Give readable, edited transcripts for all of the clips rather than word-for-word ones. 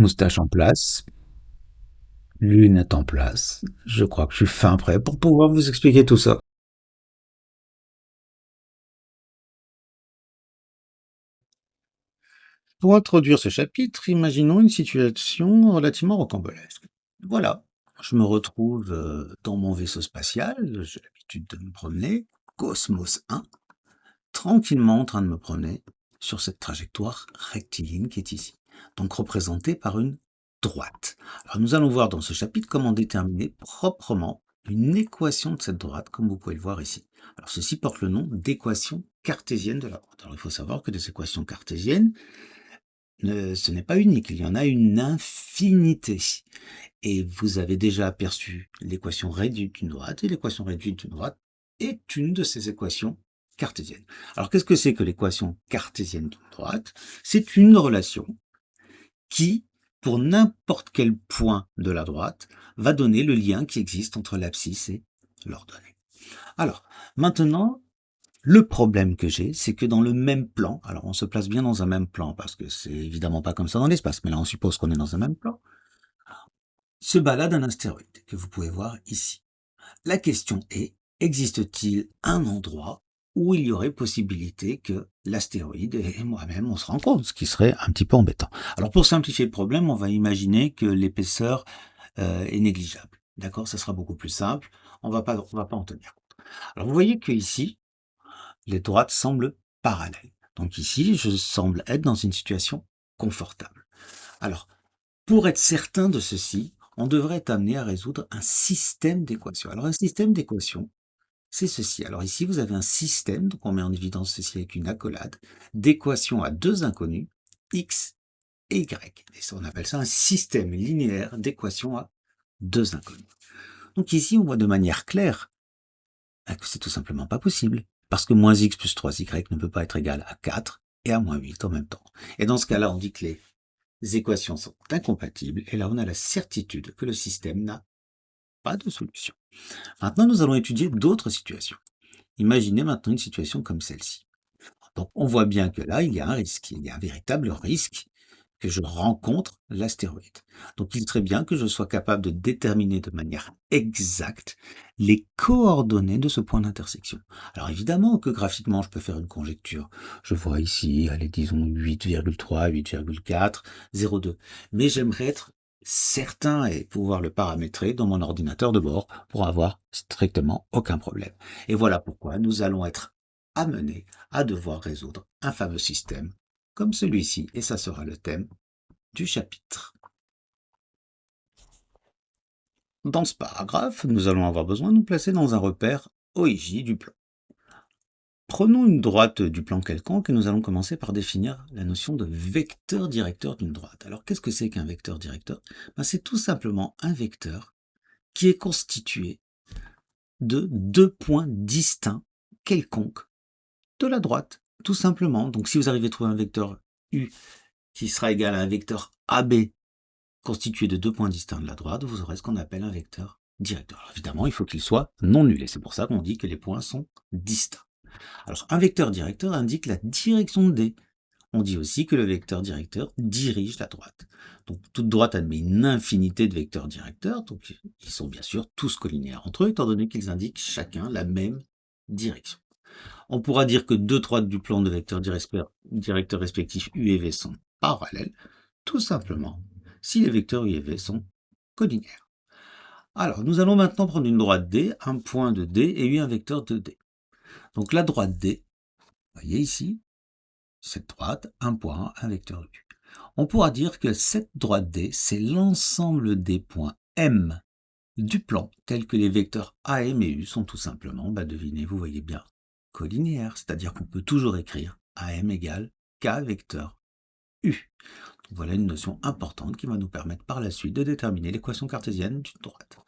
moustache en place, lunettes en place. Je crois que je suis fin prêt pour pouvoir vous expliquer tout ça. Pour introduire ce chapitre, imaginons une situation relativement rocambolesque. Voilà, je me retrouve dans mon vaisseau spatial, j'ai l'habitude de me promener, Cosmos 1, tranquillement en train de me promener sur cette trajectoire rectiligne qui est ici, donc représentée par une droite. Alors nous allons voir dans ce chapitre comment déterminer proprement une équation de cette droite, comme vous pouvez le voir ici. Alors ceci porte le nom d'équation cartésienne de la droite. Alors il faut savoir que des équations cartésiennes, ce n'est pas unique, il y en a une infinité. Et vous avez déjà aperçu l'équation réduite d'une droite, et l'équation réduite d'une droite est une de ces équations cartésiennes. Alors qu'est-ce que c'est que l'équation cartésienne d'une droite? C'est une relation qui, pour n'importe quel point de la droite, va donner le lien qui existe entre l'abscisse et l'ordonnée. Alors, maintenant, le problème que j'ai, c'est que dans le même plan, alors on se place bien dans un même plan, parce que c'est évidemment pas comme ça dans l'espace, mais là on suppose qu'on est dans un même plan, se balade un astéroïde que vous pouvez voir ici. La question est, existe-t-il un endroit où il y aurait possibilité que l'astéroïde et moi-même on se rencontrent, ce qui serait un petit peu embêtant. Alors pour simplifier le problème, on va imaginer que l'épaisseur est négligeable. D'accord? Ça sera beaucoup plus simple. On va pas en tenir compte. Alors vous voyez que ici, les droites semblent parallèles. Donc ici, je semble être dans une situation confortable. Alors, pour être certain de ceci, on devrait être amené à résoudre un système d'équations. Alors un système d'équations, c'est ceci. Alors ici, vous avez un système, donc on met en évidence ceci avec une accolade, d'équations à deux inconnus, x et y. Et ça, on appelle ça un système linéaire d'équations à deux inconnus. Donc ici, on voit de manière claire que c'est tout simplement pas possible. Parce que moins x plus 3y ne peut pas être égal à 4 et à moins 8 en même temps. Et dans ce cas-là, on dit que les équations sont incompatibles. Et là, on a la certitude que le système n'a pas de solution. Maintenant, nous allons étudier d'autres situations. Imaginez maintenant une situation comme celle-ci. Donc, on voit bien que là, il y a un risque. Il y a un véritable risque que je rencontre l'astéroïde. Donc, il serait bien que je sois capable de déterminer de manière exacte les coordonnées de ce point d'intersection. Alors, évidemment que graphiquement, je peux faire une conjecture. Je vois ici, allez, disons 8,3, 8,4, 0,2. Mais j'aimerais être certain et pouvoir le paramétrer dans mon ordinateur de bord pour avoir strictement aucun problème. Et voilà pourquoi nous allons être amenés à devoir résoudre un fameux système comme celui-ci, et ça sera le thème du chapitre. Dans ce paragraphe, nous allons avoir besoin de nous placer dans un repère OIJ du plan. Prenons une droite du plan quelconque et nous allons commencer par définir la notion de vecteur directeur d'une droite. Alors qu'est-ce que c'est qu'un vecteur directeur? C'est tout simplement un vecteur qui est constitué de deux points distincts quelconques de la droite, tout simplement. Donc si vous arrivez à trouver un vecteur U qui sera égal à un vecteur AB constitué de deux points distincts de la droite, vous aurez ce qu'on appelle un vecteur directeur. Alors évidemment, il faut qu'il soit non nul, et c'est pour ça qu'on dit que les points sont distincts. Alors, un vecteur directeur indique la direction de D. On dit aussi que le vecteur directeur dirige la droite. Donc, toute droite admet une infinité de vecteurs directeurs, donc ils sont bien sûr tous collinéaires entre eux, étant donné qu'ils indiquent chacun la même direction. On pourra dire que deux droites du plan de vecteurs directeurs respectifs U et V sont parallèles, tout simplement si les vecteurs U et V sont collinéaires. Alors, nous allons maintenant prendre une droite D, un point de D et U un vecteur de D. Donc la droite D, vous voyez ici, cette droite, un point, un vecteur U. On pourra dire que cette droite D, c'est l'ensemble des points M du plan, tels que les vecteurs AM et U sont tout simplement, devinez, vous voyez bien, collinéaires, c'est-à-dire qu'on peut toujours écrire AM égale K vecteur U. Voilà une notion importante qui va nous permettre par la suite de déterminer l'équation cartésienne d'une droite.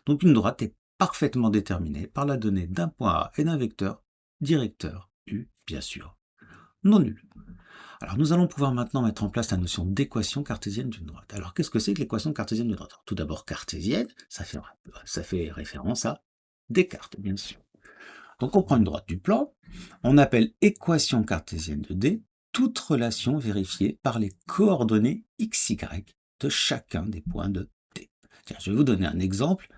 Donc une droite est parfaitement déterminée par la donnée d'un point A et d'un vecteur directeur U, bien sûr, non nul. Alors nous allons pouvoir maintenant mettre en place la notion d'équation cartésienne d'une droite. Alors qu'est-ce que c'est que l'équation cartésienne d'une droite? Tout d'abord cartésienne, ça fait référence à Descartes, bien sûr. Donc on prend une droite du plan, on appelle équation cartésienne de D toute relation vérifiée par les coordonnées x, y de chacun des points de D. Tiens, je vais vous donner un exemple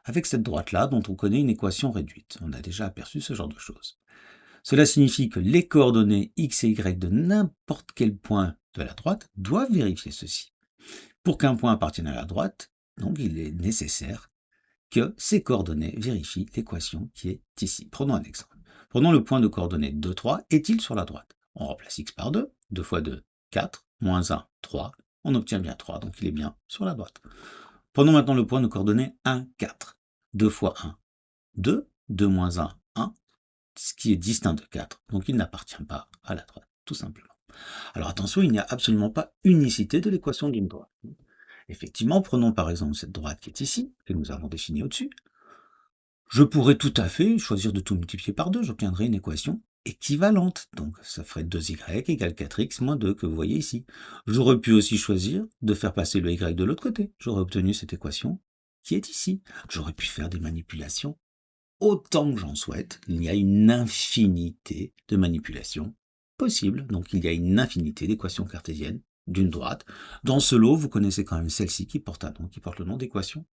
avec cette droite-là dont on connaît une équation réduite. On a déjà aperçu ce genre de choses. Cela signifie que les coordonnées x et y de n'importe quel point de la droite doivent vérifier ceci. Pour qu'un point appartienne à la droite, donc il est nécessaire que ces coordonnées vérifient l'équation qui est ici. Prenons un exemple. Prenons le point de coordonnées 2, 3, est-il sur la droite? On remplace x par 2, 2 fois 2, 4, moins 1, 3, on obtient bien 3, donc il est bien sur la droite. Prenons maintenant le point de coordonnées 1, 4. 2 fois 1, 2, 2 moins 1, 1, ce qui est distinct de 4, donc il n'appartient pas à la droite, tout simplement. Alors attention, il n'y a absolument pas unicité de l'équation d'une droite. Effectivement, prenons par exemple cette droite qui est ici, que nous avons définie au-dessus. Je pourrais tout à fait choisir de tout multiplier par 2, j'obtiendrai une équation équivalente. Donc ça ferait 2y égale 4x moins 2 que vous voyez ici. J'aurais pu aussi choisir de faire passer le y de l'autre côté. J'aurais obtenu cette équation qui est ici. J'aurais pu faire des manipulations autant que j'en souhaite. Il y a une infinité de manipulations possibles. Donc il y a une infinité d'équations cartésiennes d'une droite. Dans ce lot, vous connaissez quand même celle-ci qui porte le nom d'équation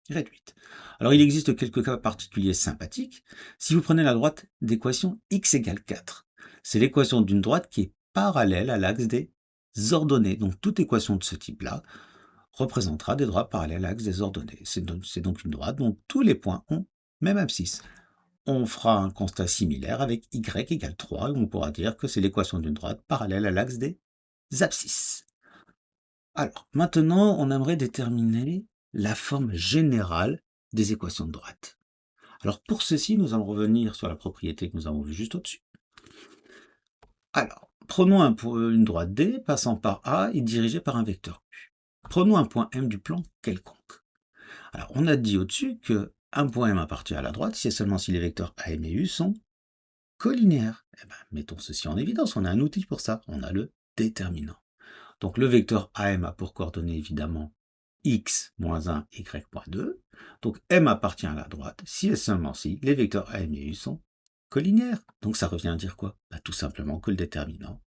réduite. Alors il existe quelques cas particuliers sympathiques. Si vous prenez la droite d'équation x égale 4, c'est l'équation d'une droite qui est parallèle à l'axe des ordonnées. Donc toute équation de ce type-là représentera des droites parallèles à l'axe des ordonnées. C'est donc une droite dont tous les points ont même abscisse. On fera un constat similaire avec y égale 3, où on pourra dire que c'est l'équation d'une droite parallèle à l'axe des abscisses. Alors, maintenant, on aimerait déterminer la forme générale des équations de droite. Alors, pour ceci, nous allons revenir sur la propriété que nous avons vue juste au-dessus. Alors, prenons une droite D passant par A et dirigée par un vecteur U. Prenons un point M du plan quelconque. Alors, on a dit au-dessus que un point M appartient à la droite si et seulement si les vecteurs AM et U sont collinéaires. Eh ben, mettons ceci en évidence, on a un outil pour ça, on a le déterminant. Donc le vecteur AM a pour coordonnées évidemment x moins 1, y moins 2. Donc M appartient à la droite si et seulement si les vecteurs AM et U sont collinéaires. Donc ça revient à dire quoi? Tout simplement que le déterminant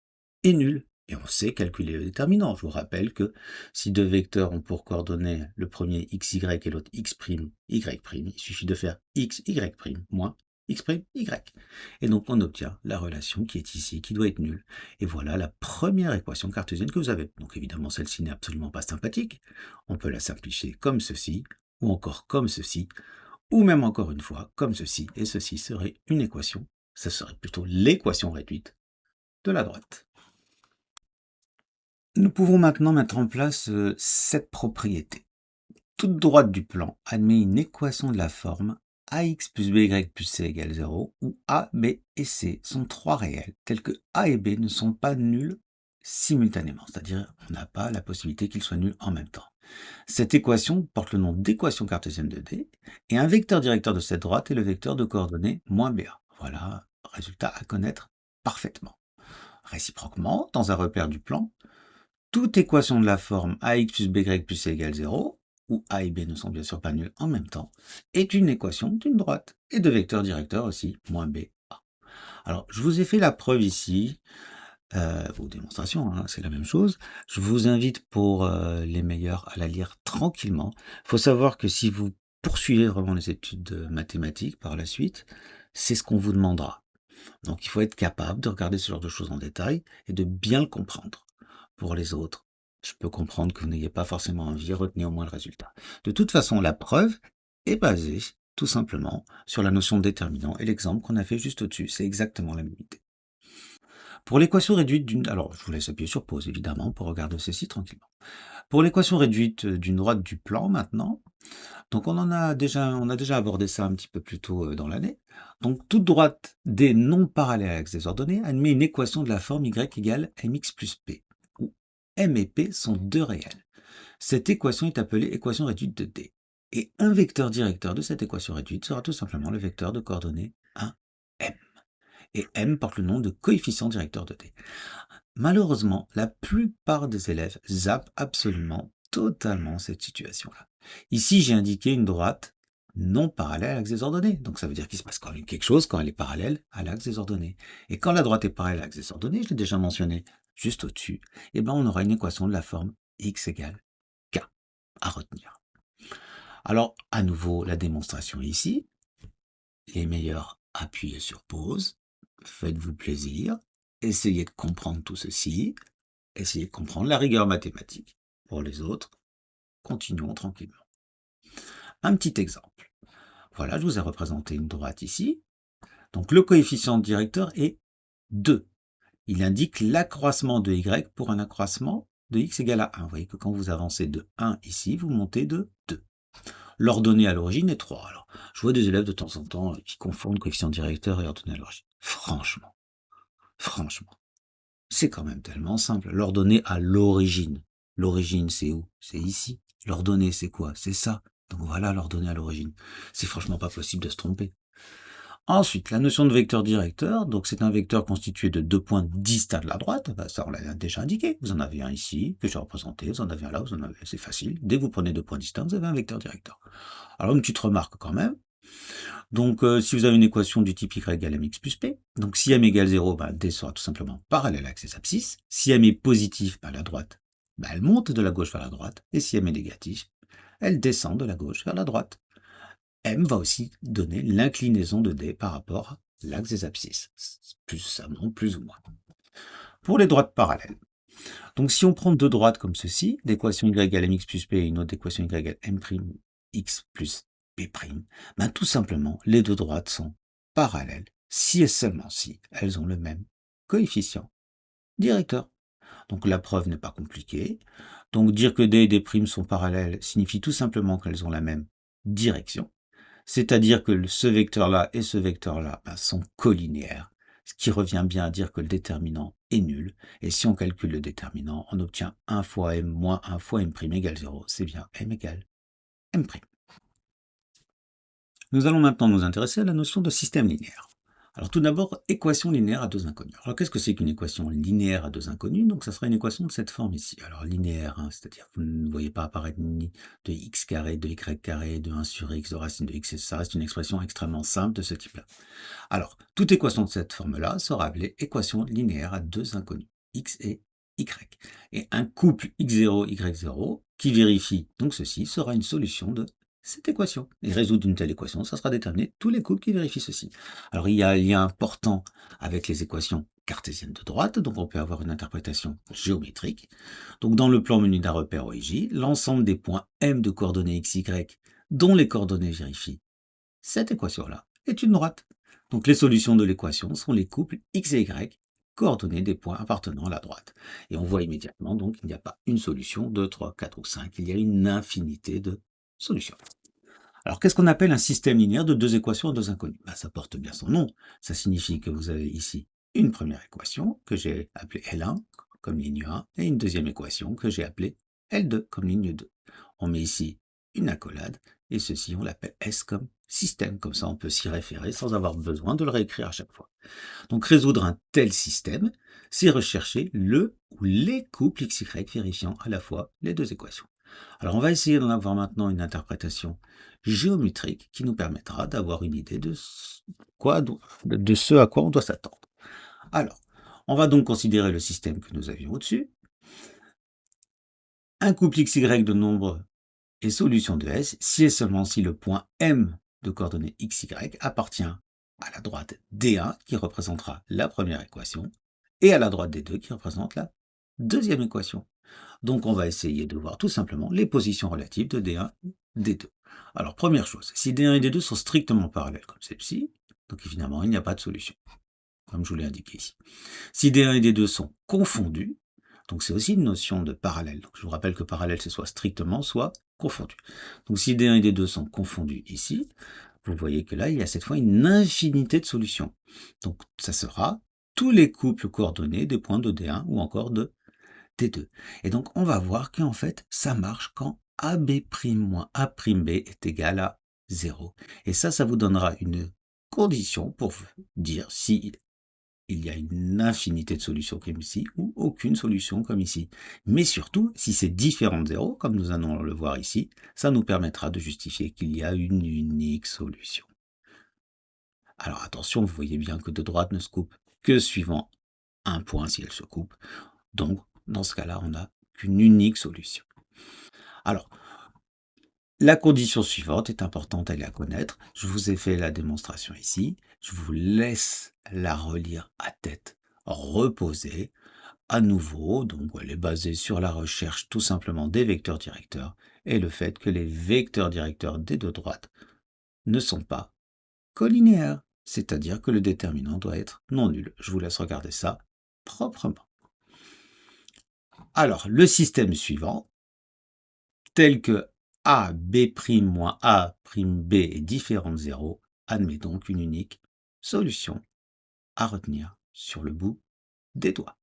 est nul. Et on sait calculer le déterminant. Je vous rappelle que si deux vecteurs ont pour coordonnées le premier xy et l'autre x', y', il suffit de faire x, y' moins x', y. Et donc on obtient la relation qui est ici, qui doit être nulle. Et voilà la première équation cartésienne que vous avez. Donc évidemment, celle-ci n'est absolument pas sympathique. On peut la simplifier comme ceci, ou encore comme ceci, ou même encore une fois comme ceci. Et ceci serait une équation, ça serait plutôt l'équation réduite de la droite. Nous pouvons maintenant mettre en place cette propriété. Toute droite du plan admet une équation de la forme ax plus by plus c égale 0, où a, b et c sont trois réels, tels que a et b ne sont pas nuls simultanément, c'est-à-dire on n'a pas la possibilité qu'ils soient nuls en même temps. Cette équation porte le nom d'équation cartésienne de D, et un vecteur directeur de cette droite est le vecteur de coordonnées moins BA. Voilà, résultat à connaître parfaitement. Réciproquement, dans un repère du plan, toute équation de la forme ax plus by plus c égale 0, où a et b ne sont bien sûr pas nuls en même temps, est une équation d'une droite, et de vecteur directeur aussi, moins ba. Alors, je vous ai fait la preuve ici, vos démonstrations, hein, c'est la même chose. Je vous invite pour les meilleurs à la lire tranquillement. Il faut savoir que si vous poursuivez vraiment les études mathématiques par la suite, c'est ce qu'on vous demandera. Donc il faut être capable de regarder ce genre de choses en détail et de bien le comprendre. Pour les autres, je peux comprendre que vous n'ayez pas forcément envie, retenez au moins le résultat. De toute façon, la preuve est basée tout simplement sur la notion de déterminant et l'exemple qu'on a fait juste au-dessus, c'est exactement la même idée. Pour l'équation réduite d'une... Alors, je vous laisse appuyer sur pause, évidemment, pour regarder ceci tranquillement. Pour l'équation réduite d'une droite du plan, maintenant, donc on a déjà abordé ça un petit peu plus tôt dans l'année. Donc toute droite D non parallèle à l'axe des ordonnées admet une équation de la forme y égale mx plus p, où m et p sont deux réels. Cette équation est appelée équation réduite de D. Et un vecteur directeur de cette équation réduite sera tout simplement le vecteur de coordonnées 1, m. Et m porte le nom de coefficient directeur de D. Malheureusement, la plupart des élèves zappent absolument totalement cette situation-là. Ici, j'ai indiqué une droite non parallèle à l'axe des ordonnées. Donc ça veut dire qu'il se passe quand même quelque chose quand elle est parallèle à l'axe des ordonnées. Et quand la droite est parallèle à l'axe des ordonnées, je l'ai déjà mentionné juste au-dessus, eh ben on aura une équation de la forme x égale k. à retenir. Alors, à nouveau, la démonstration ici. Les meilleurs, appuyez sur pause, faites-vous plaisir, essayez de comprendre tout ceci, essayez de comprendre la rigueur mathématique. Pour les autres, continuons tranquillement. Un petit exemple. Voilà, je vous ai représenté une droite ici. Donc le coefficient directeur est 2. Il indique l'accroissement de y pour un accroissement de x égale à 1. Vous voyez que quand vous avancez de 1 ici, vous montez de 2. L'ordonnée à l'origine est 3. Alors, je vois des élèves de temps en temps qui confondent coefficient directeur et ordonnée à l'origine. Franchement, c'est quand même tellement simple. L'ordonnée à l'origine. L'origine, c'est où? C'est ici. L'ordonnée, c'est quoi? C'est ça. Donc voilà l'ordonnée à l'origine. C'est franchement pas possible de se tromper. Ensuite, la notion de vecteur directeur, donc c'est un vecteur constitué de deux points distincts de la droite, ça on l'a déjà indiqué, vous en avez un ici, que j'ai représenté, vous en avez un là, c'est facile, dès que vous prenez deux points distincts, vous avez un vecteur directeur. Alors une petite remarque quand même, donc si vous avez une équation du type y égale mx plus p, donc si m égale 0, d sera tout simplement parallèle à l'axe des abscisses, si m est positif, la droite, elle monte de la gauche vers la droite, et si m est négatif, elle descend de la gauche vers la droite. M va aussi donner l'inclinaison de D par rapport à l'axe des abscisses. Plus ça monte, plus ou moins. Pour les droites parallèles. Donc si on prend deux droites comme ceci, l'équation y égale mx plus p et une autre équation y égale m'x plus p', tout simplement, les deux droites sont parallèles si et seulement si elles ont le même coefficient directeur. Donc la preuve n'est pas compliquée. Donc dire que D et D' sont parallèles signifie tout simplement qu'elles ont la même direction. C'est-à-dire que ce vecteur-là et ce vecteur-là sont collinéaires, ce qui revient bien à dire que le déterminant est nul. Et si on calcule le déterminant, on obtient 1 fois m moins 1 fois m' égale 0. C'est bien m égale m'. Nous allons maintenant nous intéresser à la notion de système linéaire. Alors tout d'abord, équation linéaire à deux inconnus. Alors qu'est-ce que c'est qu'une équation linéaire à deux inconnus? Donc ça sera une équation de cette forme ici. Alors linéaire, c'est-à-dire que vous ne voyez pas apparaître ni de x carré, de y carré, de 1 sur x, de racine de x, ça reste une expression extrêmement simple de ce type-là. Alors, toute équation de cette forme-là sera appelée équation linéaire à deux inconnus, x et y. Et un couple x0, y0 qui vérifie donc ceci sera une solution de cette équation. Et résoudre une telle équation, ça sera déterminer tous les couples qui vérifient ceci. Alors il y a un lien important avec les équations cartésiennes de droite, donc on peut avoir une interprétation géométrique. Donc dans le plan menu d'un repère OIJ, l'ensemble des points M de coordonnées x, y, dont les coordonnées vérifient cette équation-là, est une droite. Donc les solutions de l'équation sont les couples x et y, coordonnées des points appartenant à la droite. Et on voit immédiatement donc qu'il n'y a pas une solution, 2, 3, 4 ou 5, il y a une infinité de solutions. Alors, qu'est-ce qu'on appelle un système linéaire de deux équations à deux inconnues? Ça porte bien son nom. Ça signifie que vous avez ici une première équation que j'ai appelée L1 comme ligne 1 et une deuxième équation que j'ai appelée L2 comme ligne 2. On met ici une accolade et ceci, on l'appelle S comme système. Comme ça, on peut s'y référer sans avoir besoin de le réécrire à chaque fois. Donc, résoudre un tel système, c'est rechercher le ou les couples XY vérifiant à la fois les deux équations. Alors, on va essayer d'en avoir maintenant une interprétation géométrique qui nous permettra d'avoir une idée de ce à quoi on doit s'attendre. Alors, on va donc considérer le système que nous avions au-dessus. Un couple XY de nombres est solution de S si et seulement si le point M de coordonnées XY appartient à la droite D1 qui représentera la première équation et à la droite D2 qui représente la deuxième équation. Donc on va essayer de voir tout simplement les positions relatives de D1 et D2. Alors première chose, si D1 et D2 sont strictement parallèles comme celle-ci, donc évidemment il n'y a pas de solution, comme je vous l'ai indiqué ici. Si D1 et D2 sont confondus, donc c'est aussi une notion de parallèle. Donc je vous rappelle que parallèle c'est soit strictement, soit confondu. Donc si D1 et D2 sont confondus ici, vous voyez que là il y a cette fois une infinité de solutions. Donc ça sera tous les couples coordonnés des points de D1 ou encore de D2. Et donc, on va voir qu'en fait, ça marche quand AB' moins A'B est égal à 0. Et ça vous donnera une condition pour dire si il y a une infinité de solutions comme ici ou aucune solution comme ici. Mais surtout, si c'est différent de 0, comme nous allons le voir ici, ça nous permettra de justifier qu'il y a une unique solution. Alors attention, vous voyez bien que de droite ne se coupe que suivant un point si elle se coupe. Donc, dans ce cas-là, on n'a qu'une unique solution. Alors, La condition suivante est importante, elle est à connaître. Je vous ai fait la démonstration ici. Je vous laisse la relire à tête reposée. À nouveau, donc elle est basée sur la recherche tout simplement des vecteurs directeurs et le fait que les vecteurs directeurs des deux droites ne sont pas collinéaires, c'est-à-dire que le déterminant doit être non nul. Je vous laisse regarder ça proprement. Alors, le système suivant, tel que a b' moins a' b est différent de 0, admet donc une unique solution à retenir sur le bout des doigts.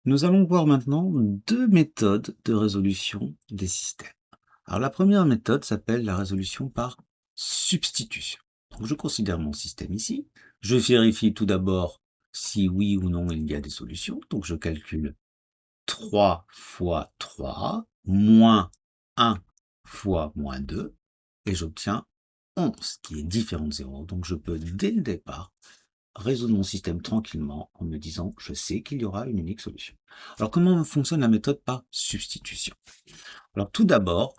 Nous allons voir maintenant deux méthodes de résolution des systèmes. Alors la première méthode s'appelle la résolution par substitution. Donc je considère mon système ici. Je vérifie tout d'abord si oui ou non il y a des solutions. Donc je calcule 3 fois 3 moins 1 fois moins 2 et j'obtiens 11 qui est différent de 0. Donc je peux dès le départ résoudre mon système tranquillement en me disant je sais qu'il y aura une unique solution. Alors comment fonctionne la méthode par substitution? Alors tout d'abord,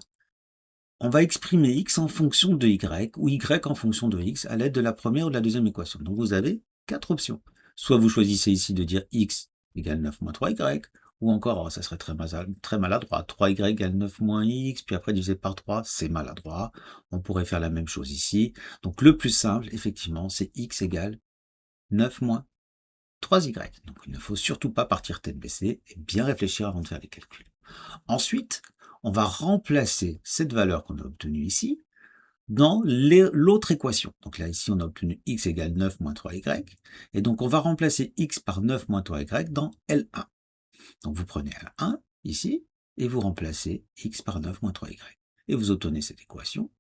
on va exprimer x en fonction de y ou y en fonction de x à l'aide de la première ou de la deuxième équation. Donc vous avez quatre options. Soit vous choisissez ici de dire x égale 9 moins 3y, ou encore, ça serait très maladroit, 3y égale 9 moins x, puis après divisé par 3, c'est maladroit. On pourrait faire la même chose ici. Donc le plus simple, effectivement, c'est x égale 9 moins 3y. Donc il ne faut surtout pas partir tête baissée et bien réfléchir avant de faire les calculs. Ensuite, on va remplacer cette valeur qu'on a obtenue ici dans l'autre équation. Donc là, ici, on a obtenu x égale 9 moins 3y. Et donc, on va remplacer x par 9 moins 3y dans L1. Donc, vous prenez L1 ici et vous remplacez x par 9 moins 3y. Et vous obtenez cette équation.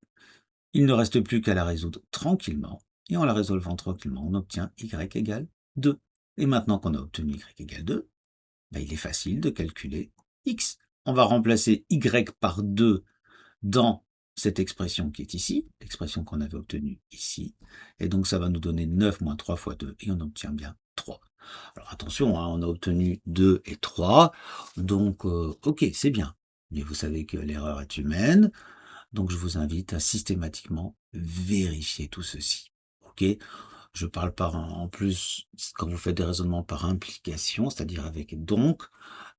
Il ne reste plus qu'à la résoudre tranquillement. Et en la résolvant tranquillement, on obtient y égale 2. Et maintenant qu'on a obtenu y égale 2, il est facile de calculer x. On va remplacer y par 2 dans cette expression qui est ici, l'expression qu'on avait obtenue ici. Et donc ça va nous donner 9 moins 3 fois 2, et on obtient bien 3. Alors attention, hein, on a obtenu 2 et 3, donc ok, c'est bien. Mais vous savez que l'erreur est humaine, donc je vous invite à systématiquement vérifier tout ceci. Ok, je parle en plus, quand vous faites des raisonnements par implication, c'est-à-dire avec donc,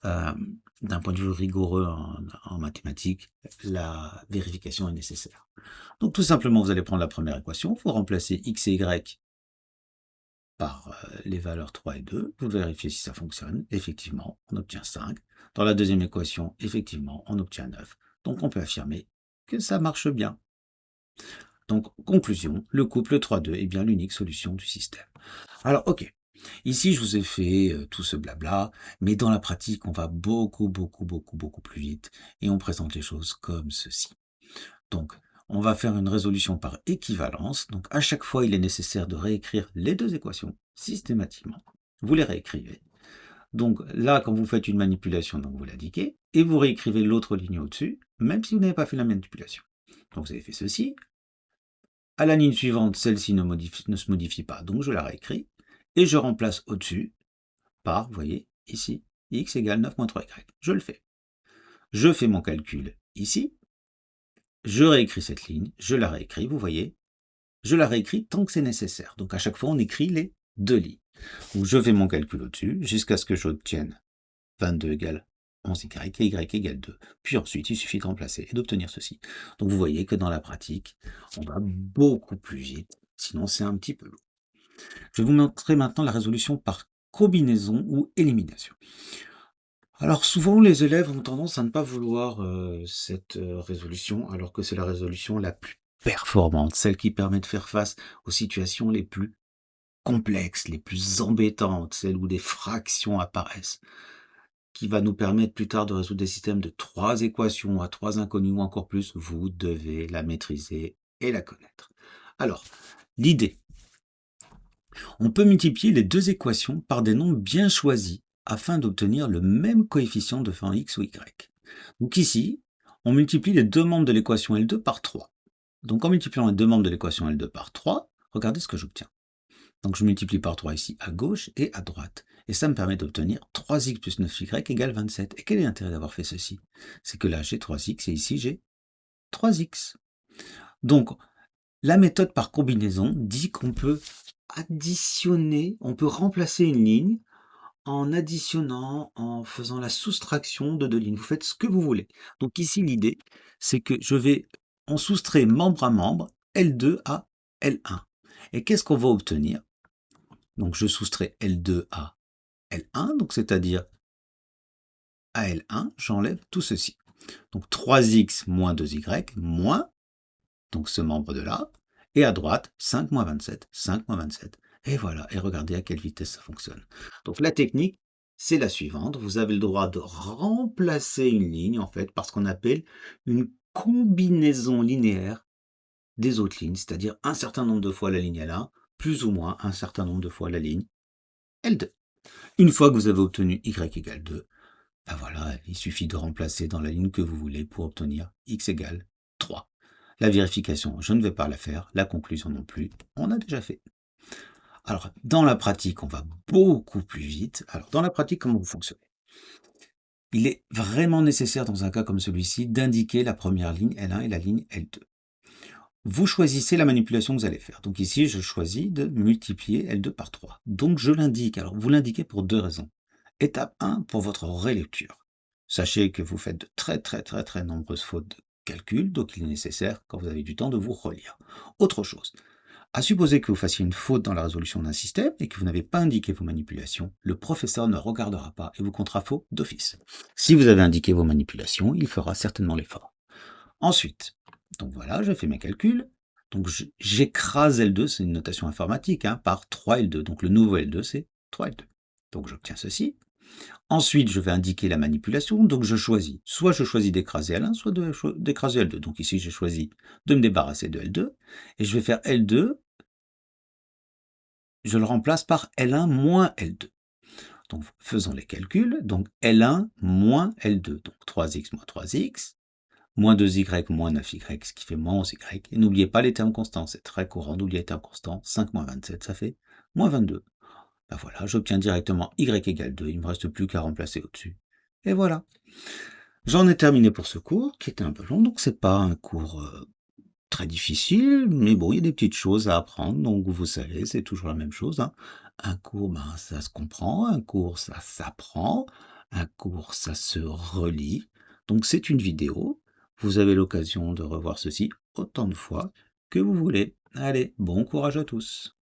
d'un point de vue rigoureux en mathématiques, la vérification est nécessaire. Donc tout simplement, vous allez prendre la première équation, vous remplacez x et y par les valeurs 3 et 2, vous vérifiez si ça fonctionne, effectivement, on obtient 5. Dans la deuxième équation, effectivement, on obtient 9. Donc on peut affirmer que ça marche bien. Donc, conclusion, le couple 3-2 est bien l'unique solution du système. Alors, ok, ici je vous ai fait tout ce blabla, mais dans la pratique, on va beaucoup plus vite et on présente les choses comme ceci. Donc, on va faire une résolution par équivalence. Donc, à chaque fois, il est nécessaire de réécrire les deux équations systématiquement. Vous les réécrivez. Donc là, quand vous faites une manipulation, donc vous l'indiquez, et vous réécrivez l'autre ligne au-dessus, même si vous n'avez pas fait la manipulation. Donc, vous avez fait ceci. À la ligne suivante, celle-ci ne se modifie pas, donc je la réécris, et je remplace au-dessus par, vous voyez, ici, x égale 9 moins 3y. Je le fais. Je fais mon calcul ici, je réécris cette ligne, je la réécris, vous voyez, je la réécris tant que c'est nécessaire. Donc à chaque fois, on écrit les deux lignes. Donc je fais mon calcul au-dessus, jusqu'à ce que j'obtienne 22 égale 11y et y égale 2. Puis ensuite, il suffit de remplacer et d'obtenir ceci. Donc vous voyez que dans la pratique, on va beaucoup plus vite, sinon c'est un petit peu lourd. Je vais vous montrer maintenant la résolution par combinaison ou élimination. Alors souvent, les élèves ont tendance à ne pas vouloir cette résolution, alors que c'est la résolution la plus performante, celle qui permet de faire face aux situations les plus complexes, les plus embêtantes, celles où des fractions apparaissent, qui va nous permettre plus tard de résoudre des systèmes de 3 équations à 3 inconnues ou encore plus. Vous devez la maîtriser et la connaître. Alors, l'idée, on peut multiplier les deux équations par des nombres bien choisis afin d'obtenir le même coefficient de fin x ou y. Donc ici, on multiplie les deux membres de l'équation L2 par 3. Donc en multipliant les deux membres de l'équation L2 par 3, regardez ce que j'obtiens. Donc je multiplie par 3 ici à gauche et à droite. Et ça me permet d'obtenir 3x plus 9y égale 27. Et quel est l'intérêt d'avoir fait ceci? C'est que là j'ai 3x et ici j'ai 3x. Donc la méthode par combinaison dit qu'on peut additionner, on peut remplacer une ligne en additionnant, en faisant la soustraction de deux lignes. Vous faites ce que vous voulez. Donc ici, l'idée, c'est que on soustrait membre à membre, L2 à L1. Et qu'est-ce qu'on va obtenir? Donc je soustrais L2 à L1, donc c'est-à-dire à L1, j'enlève tout ceci. Donc 3x moins 2y moins, donc ce membre de là, et à droite, 5 moins 27, 5 moins 27. Et voilà, et regardez à quelle vitesse ça fonctionne. Donc la technique, c'est la suivante. Vous avez le droit de remplacer une ligne, en fait, par ce qu'on appelle une combinaison linéaire des autres lignes, c'est-à-dire un certain nombre de fois la ligne L1, plus ou moins un certain nombre de fois la ligne L2. Une fois que vous avez obtenu y égale 2, ben voilà, il suffit de remplacer dans la ligne que vous voulez pour obtenir x égale 3. La vérification, je ne vais pas la faire. La conclusion non plus, on a déjà fait. Alors, dans la pratique, on va beaucoup plus vite. Alors, dans la pratique, comment vous fonctionnez? Il est vraiment nécessaire, dans un cas comme celui-ci, d'indiquer la première ligne L1 et la ligne L2. Vous choisissez la manipulation que vous allez faire. Donc ici, je choisis de multiplier L2 par 3. Donc je l'indique. Alors, vous l'indiquez pour deux raisons. Étape 1, pour votre relecture. Sachez que vous faites de très nombreuses fautes de calcul, donc il est nécessaire, quand vous avez du temps, de vous relire. Autre chose, à supposer que vous fassiez une faute dans la résolution d'un système et que vous n'avez pas indiqué vos manipulations, le professeur ne regardera pas et vous comptera faux d'office. Si vous avez indiqué vos manipulations, il fera certainement l'effort. Ensuite, donc voilà, je fais mes calculs. Donc j'écrase L2, c'est une notation informatique, par 3L2. Donc le nouveau L2, c'est 3L2. Donc j'obtiens ceci. Ensuite, je vais indiquer la manipulation, donc je choisis. Soit je choisis d'écraser L1, soit d'écraser L2. Donc ici, j'ai choisi de me débarrasser de L2. Et je vais faire L2, je le remplace par L1 moins L2. Donc faisons les calculs. Donc L1 moins L2. Donc 3x moins 3x, moins 2y moins 9y, ce qui fait moins 11y. Et n'oubliez pas les termes constants, c'est très courant d'oublier les termes constants. 5 moins 27, ça fait moins 22. Ben voilà, j'obtiens directement y égale 2, il ne me reste plus qu'à remplacer au-dessus. Et voilà. J'en ai terminé pour ce cours, qui était un peu long, donc c'est pas un cours très difficile, mais bon, il y a des petites choses à apprendre, donc vous savez, c'est toujours la même chose. Un cours, ben, ça se comprend, un cours, ça s'apprend, un cours, ça se relit. Donc c'est une vidéo, vous avez l'occasion de revoir ceci autant de fois que vous voulez. Allez, bon courage à tous.